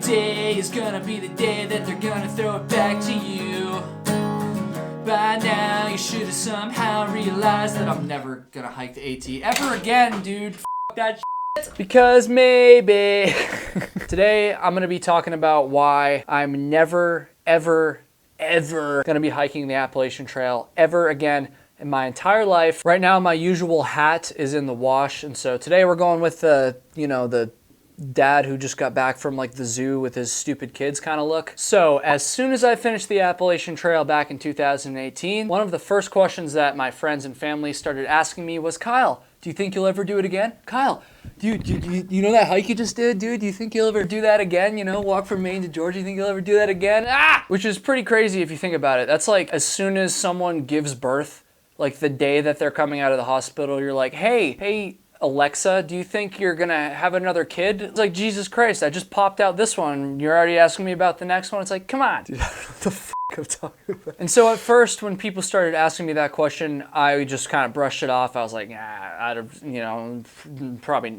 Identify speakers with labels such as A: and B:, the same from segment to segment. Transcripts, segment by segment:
A: day is gonna be the day that they're gonna throw it back to you. By now you should have somehow realized that I'm never gonna hike the AT ever again, dude. F that shit. Because maybe. Today I'm gonna be talking about why I'm never, ever gonna be hiking the Appalachian Trail ever again in my entire life. Right now my usual hat is in the wash, and so today we're going with the dad who just got back from like the zoo with his stupid kids kind of look. So as soon as I finished the Appalachian Trail back in 2018, one of the first questions that my friends and family started asking me was, Kyle, do you think you'll ever do it again? Kyle, you know that hike you just did, dude? Do you think you'll ever do that again? You know, walk from Maine to Georgia, you think you'll ever do that again? Which is pretty crazy if you think about it. That's like as soon as someone gives birth, like the day that they're coming out of the hospital, you're like, hey, Alexa, do you think you're gonna have another kid? It's like, Jesus Christ, I just popped out this one. You're already asking me about the next one? It's like, come on. Dude, what the f I'm talking about? And so at first, when people started asking me that question, I just kind of brushed it off. I was like, probably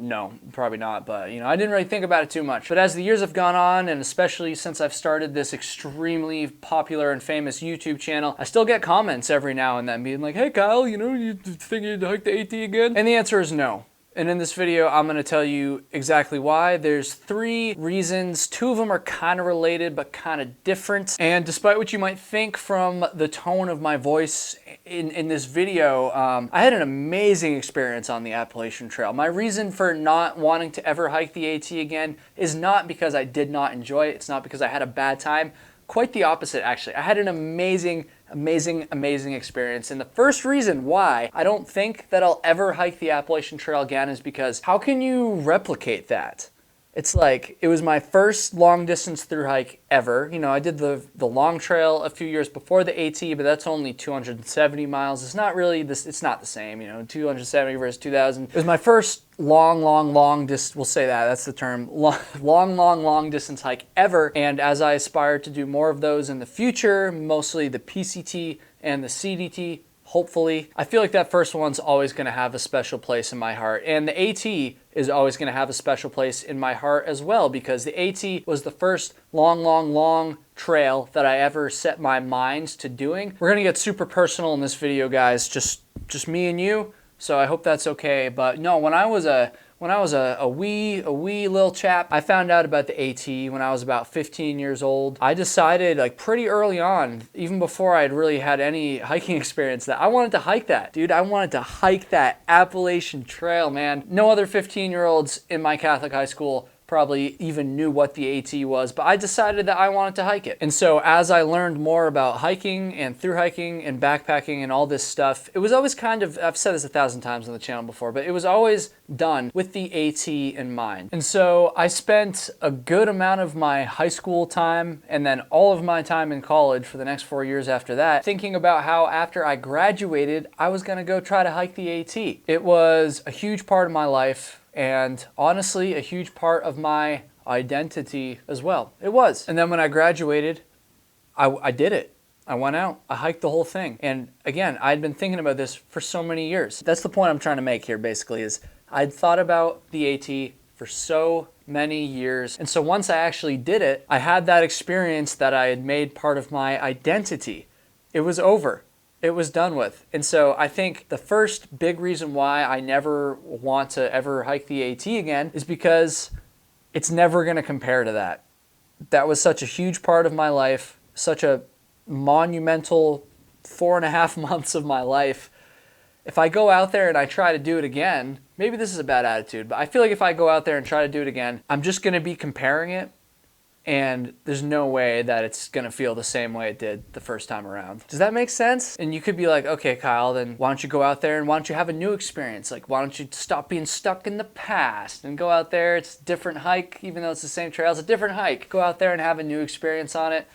A: not. But, I didn't really think about it too much. But as the years have gone on, and especially since I've started this extremely popular and famous YouTube channel, I still get comments every now and then being like, hey, Kyle, you think you'd hike the AT again? And the answer is no. And in this video, I'm going to tell you exactly why. There's 3 reasons. 2 of them are kind of related, but kind of different. And despite what you might think from the tone of my voice in this video, I had an amazing experience on the Appalachian Trail. My reason for not wanting to ever hike the AT again is not because I did not enjoy it. It's not because I had a bad time. Quite the opposite, actually. I had an amazing experience. And the first reason why I don't think that I'll ever hike the Appalachian Trail again is because how can you replicate that? It's like, it was my first long distance through hike ever. I did the long trail a few years before the AT, but that's only 270 miles. It's not really this, it's not the same, 270 versus 2000. It was my first long distance, we'll say that's the term, long distance hike ever. And as I aspire to do more of those in the future, mostly the PCT and the CDT, hopefully, I feel like that first one's always going to have a special place in my heart. And the AT is always going to have a special place in my heart as well, because the AT was the first long trail that I ever set my mind to doing. We're going to get super personal in this video, guys, just me and you. So I hope that's okay. But no, when I was a wee little chap, I found out about the AT when I was about 15 years old. I decided like pretty early on, even before I'd really had any hiking experience, that I wanted to hike that. Dude, I wanted to hike that Appalachian Trail, man. No other 15-year-olds in my Catholic high school probably even knew what the AT was, but I decided that I wanted to hike it. And so as I learned more about hiking and through hiking and backpacking and all this stuff, it was always kind of, I've said this 1,000 times on the channel before, but it was always done with the AT in mind. And so I spent a good amount of my high school time and then all of my time in college for the next 4 years after that, thinking about how after I graduated, I was gonna go try to hike the AT. It was a huge part of my life, and honestly, a huge part of my identity as well. It was. And then when I graduated, I did it. I went out, I hiked the whole thing. And again, I'd been thinking about this for so many years. That's the point I'm trying to make here, basically, is I'd thought about the AT for so many years. And so once I actually did it, I had that experience that I had made part of my identity. It was over. It was done with. And so I think the first big reason why I never want to ever hike the AT again is because it's never going to compare to that. That was such a huge part of my life, such a monumental 4.5 months of my life. If I go out there and I try to do it again, maybe this is a bad attitude, but I feel like if I go out there and try to do it again, I'm just going to be comparing it. And there's no way that it's going to feel the same way it did the first time around. Does that make sense? And you could be like, okay, Kyle, then why don't you go out there and why don't you have a new experience? Like, why don't you stop being stuck in the past and go out there? It's a different hike, even though it's the same trail, it's a different hike. Go out there and have a new experience on it.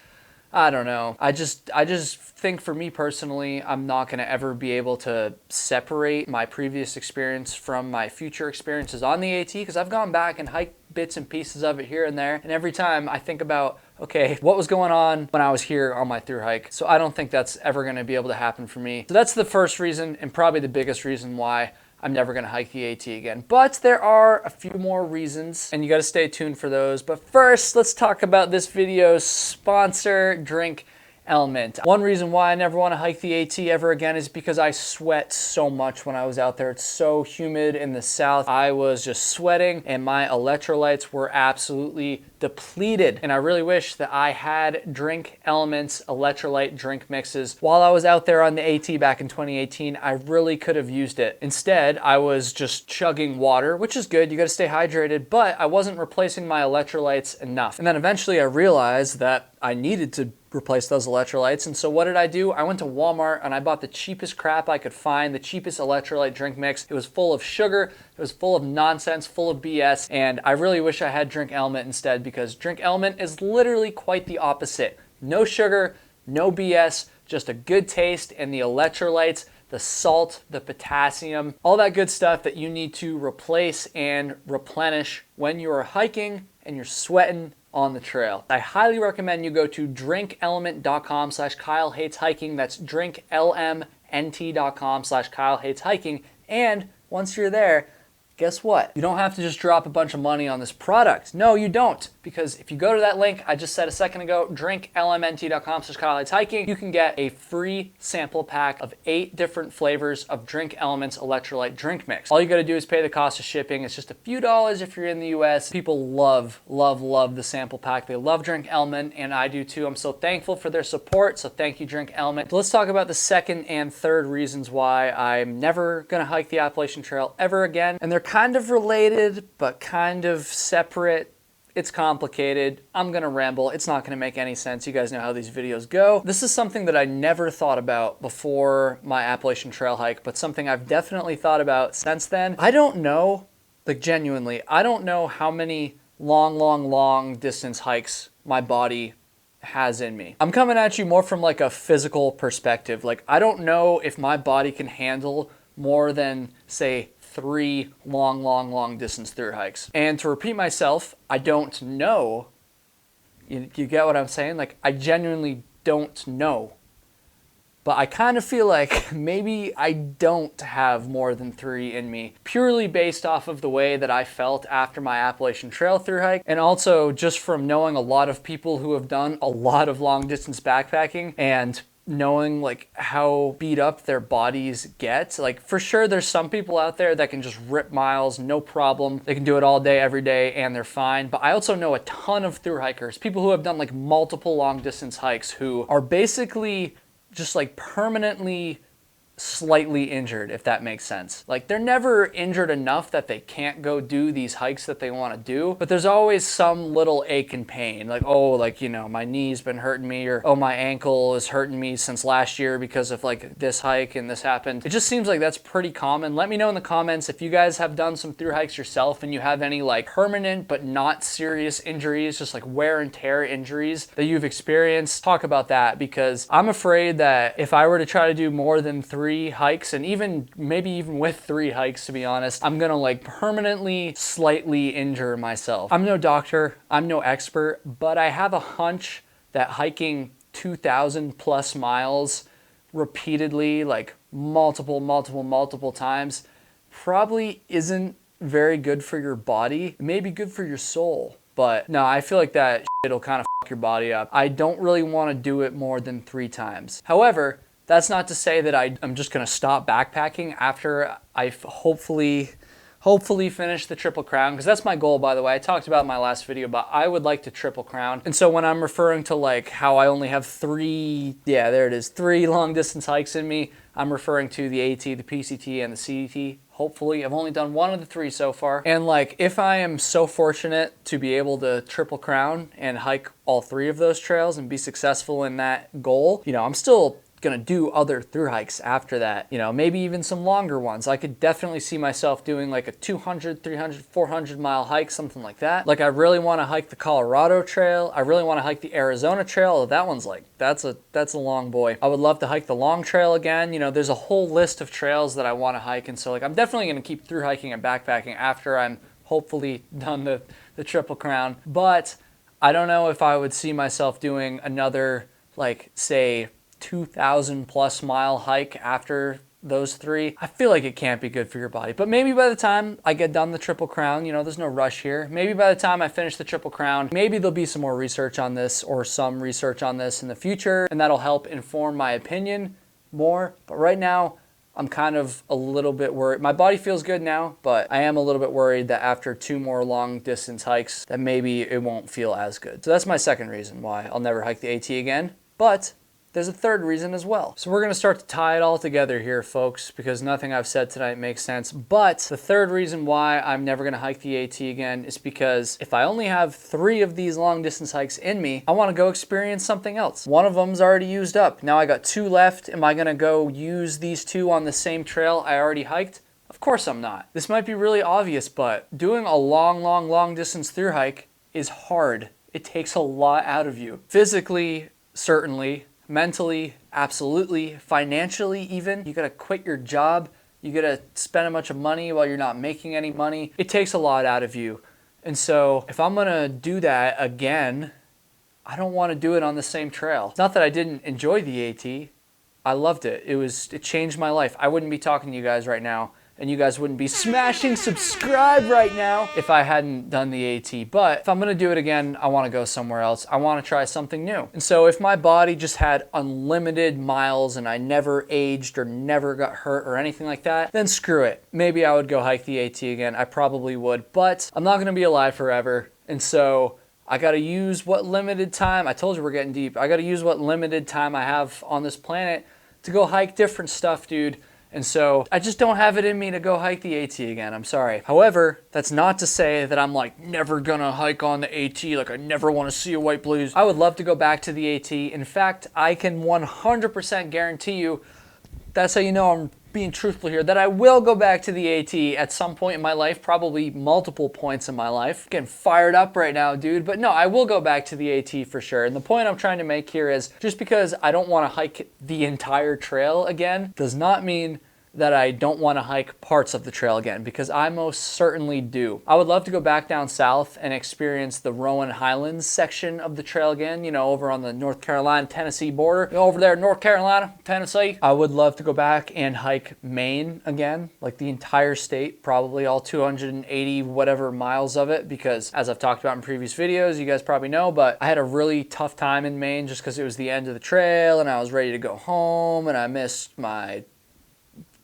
A: I don't know. I just think for me personally, I'm not going to ever be able to separate my previous experience from my future experiences on the AT, because I've gone back and hiked bits and pieces of it here and there. And every time I think about, okay, what was going on when I was here on my through hike? So I don't think that's ever going to be able to happen for me. So that's the first reason, and probably the biggest reason why I'm never gonna hike the AT again. But there are a few more reasons, and you gotta stay tuned for those. But first, let's talk about this video's sponsor, Drink Element. One reason why I never want to hike the AT ever again is because I sweat so much when I was out there. It's so humid in the south. I was just sweating and my electrolytes were absolutely depleted. And I really wish that I had Drink Element's electrolyte drink mixes while I was out there on the AT back in 2018. I really could have used it. Instead, I was just chugging water, which is good. You got to stay hydrated, but I wasn't replacing my electrolytes enough. And then eventually I realized that I needed to replace those electrolytes. And so what did I do? I went to Walmart and I bought the cheapest crap I could find, the cheapest electrolyte drink mix. It was full of sugar, it was full of nonsense, full of BS, and I really wish I had Drink Element instead, because Drink Element is literally quite the opposite. No sugar, no BS, just a good taste, and the electrolytes, the salt, the potassium, all that good stuff that you need to replace and replenish when you're hiking and you're sweating on the trail. I highly recommend you go to drinkelement.com/KyleHatesHiking. That's drinklmnt.com/KyleHatesHiking. And once you're there, guess what? You don't have to just drop a bunch of money on this product. No, you don't. Because if you go to that link I just said a second ago, drinklmnt.com/KyleHatesHiking, you can get a free sample pack of 8 different flavors of Drink Element's electrolyte drink mix. All you gotta do is pay the cost of shipping. It's just a few dollars if you're in the US. People love, love, love the sample pack. They love Drink Element, and I do too. I'm so thankful for their support, so thank you, Drink Element. Let's talk about the second and third reasons why I'm never gonna hike the Appalachian Trail ever again. And they're kind of related, but kind of separate. It's complicated. I'm gonna ramble. It's not gonna make any sense. You guys know how these videos go. This is something that I never thought about before my Appalachian Trail hike, but something I've definitely thought about since then. I don't know, like genuinely, I don't know how many long distance hikes my body has in me. I'm coming at you more from like a physical perspective. Like, I don't know if my body can handle more than, say, 3 long distance through hikes. And to repeat myself, I don't know. You get what I'm saying? Like, I genuinely don't know. But I kind of feel like maybe I don't have more than 3 in me, purely based off of the way that I felt after my Appalachian Trail through hike, and also just from knowing a lot of people who have done a lot of long distance backpacking and knowing like how beat up their bodies get. Like, for sure there's some people out there that can just rip miles, no problem. They can do it all day, every day, and they're fine. But I also know a ton of through hikers, people who have done like multiple long distance hikes, who are basically just like permanently slightly injured, if that makes sense. Like, they're never injured enough that they can't go do these hikes that they want to do, but there's always some little ache and pain. Like, oh, like, you know, my knee's been hurting me, or oh, my ankle is hurting me since last year because of like this hike and this happened. It just seems like that's pretty common. Let me know in the comments if you guys have done some through hikes yourself and you have any like permanent but not serious injuries, just like wear and tear injuries that you've experienced. Talk about that, because I'm afraid that if I were to try to do more than 3 hikes, and even maybe even with 3 hikes, to be honest, I'm gonna like permanently slightly injure myself. I'm no doctor, I'm no expert, but I have a hunch that hiking 2,000 plus miles repeatedly, like multiple times, probably isn't very good for your body. It may be good for your soul, but no, I feel like that it'll kind of fuck your body up. I don't really want to do it more than 3 times. However, that's not to say that I'm just gonna stop backpacking after I hopefully finish the Triple Crown, because that's my goal, by the way. I talked about in my last video, but I would like to Triple Crown. And so when I'm referring to like how I only have 3, yeah, there it is, 3 long distance hikes in me, I'm referring to the AT, the PCT, and the CDT. Hopefully, I've only done 1 of the 3 so far. And like, if I am so fortunate to be able to Triple Crown and hike all 3 of those trails and be successful in that goal, you know, I'm still gonna do other through hikes after that, you know, maybe even some longer ones. I could definitely see myself doing like a 200, 300, 400 mile hike, something like that. Like, I really want to hike the Colorado Trail. I really want to hike the Arizona Trail. That one's like, that's a long boy. I would love to hike the Long Trail again. You know, there's a whole list of trails that I want to hike, and so like, I'm definitely gonna keep through hiking and backpacking after I'm hopefully done the Triple Crown. But I don't know if I would see myself doing another, like, say, 2,000 plus mile hike after those three, I feel like it can't be good for your body. But maybe by the time I get done the Triple Crown, you know, there's no rush here. Maybe by the time I finish the Triple Crown, maybe there'll be some more research on this or some research on this in the future, and that'll help inform my opinion more. But right now, I'm kind of a little bit worried. My body feels good now, but I am a little bit worried that after 2 more long distance hikes, that maybe it won't feel as good. So that's my second reason why I'll never hike the AT again. But there's a third reason as well. So we're gonna start to tie it all together here, folks, because nothing I've said tonight makes sense. But the third reason why I'm never gonna hike the AT again is because if I only have 3 of these long distance hikes in me, I wanna go experience something else. One of them's already used up. Now I got 2 left. Am I gonna go use these 2 on the same trail I already hiked? Of course I'm not. This might be really obvious, but doing a long distance through hike is hard. It takes a lot out of you. Physically, certainly. Mentally, absolutely. Financially, even. You gotta quit your job. You gotta spend a bunch of money while you're not making any money. It takes a lot out of you. And so if I'm gonna do that again, I don't wanna do it on the same trail. It's not that I didn't enjoy the AT. I loved it. It changed my life. I wouldn't be talking to you guys right now, and you guys wouldn't be smashing subscribe right now if I hadn't done the AT. But if I'm gonna do it again, I wanna go somewhere else. I wanna try something new. And so if my body just had unlimited miles and I never aged or never got hurt or anything like that, then screw it. Maybe I would go hike the AT again. I probably would, but I'm not gonna be alive forever. And so I gotta use what limited time, I told you we're getting deep. I gotta use what limited time I have on this planet to go hike different stuff, dude. And so I just don't have it in me to go hike the AT again. I'm sorry. However, that's not to say that I'm like never gonna hike on the AT, like I never want to see a white blaze. I would love to go back to the AT. In fact, I can 100% guarantee you, that's how you know I'm being truthful here, that I will go back to the AT at some point in my life, probably multiple points in my life. Getting fired up right now, dude. But no, I will go back to the AT for sure. And the point I'm trying to make here is just because I don't want to hike the entire trail again does not mean that I don't want to hike parts of the trail again, because I most certainly do. I would love to go back down south and experience the Rowan Highlands section of the trail again, you know, over on the North Carolina-Tennessee border. You know, over there, North Carolina, Tennessee. I would love to go back and hike Maine again, like the entire state, probably all 280 whatever miles of it, because as I've talked about in previous videos, you guys probably know, but I had a really tough time in Maine just because it was the end of the trail and I was ready to go home and I missed my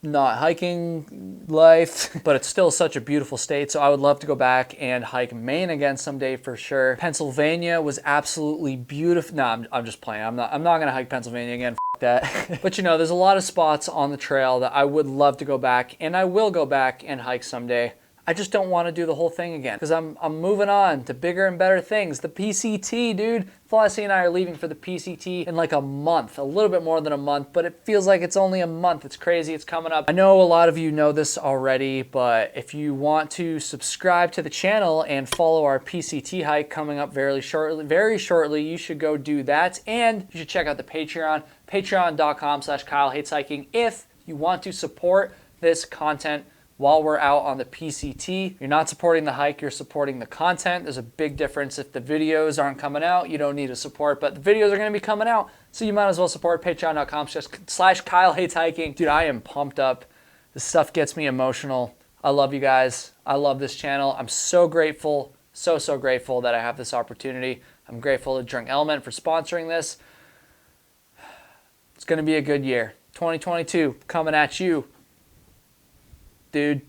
A: not hiking life, but it's still such a beautiful state. So I would love to go back and hike Maine again someday for sure. Pennsylvania was absolutely beautiful. No, I'm just playing. I'm not gonna hike Pennsylvania again. F that. But you know, there's a lot of spots on the trail that I would love to go back, and I will go back and hike someday. I just don't want to do the whole thing again because I'm moving on to bigger and better things. The PCT, dude. Flossie and I are leaving for the PCT in like a month, a little bit more than a month, but it feels like it's only a month. It's crazy. It's coming up. I know a lot of you know this already, but if you want to subscribe to the channel and follow our PCT hike coming up very shortly, you should go do that. And you should check out the Patreon, patreon.com/KyleHatesHiking if you want to support this content while we're out on the PCT. You're not supporting the hike, you're supporting the content. There's a big difference. If the videos aren't coming out, you don't need to support, but the videos are gonna be coming out, so you might as well support patreon.com/KyleHatesHiking. Dude, I am pumped up. This stuff gets me emotional. I love you guys. I love this channel. I'm so grateful, so grateful that I have this opportunity. I'm grateful to Drink Element for sponsoring this. It's gonna be a good year. 2022 coming at you, dude.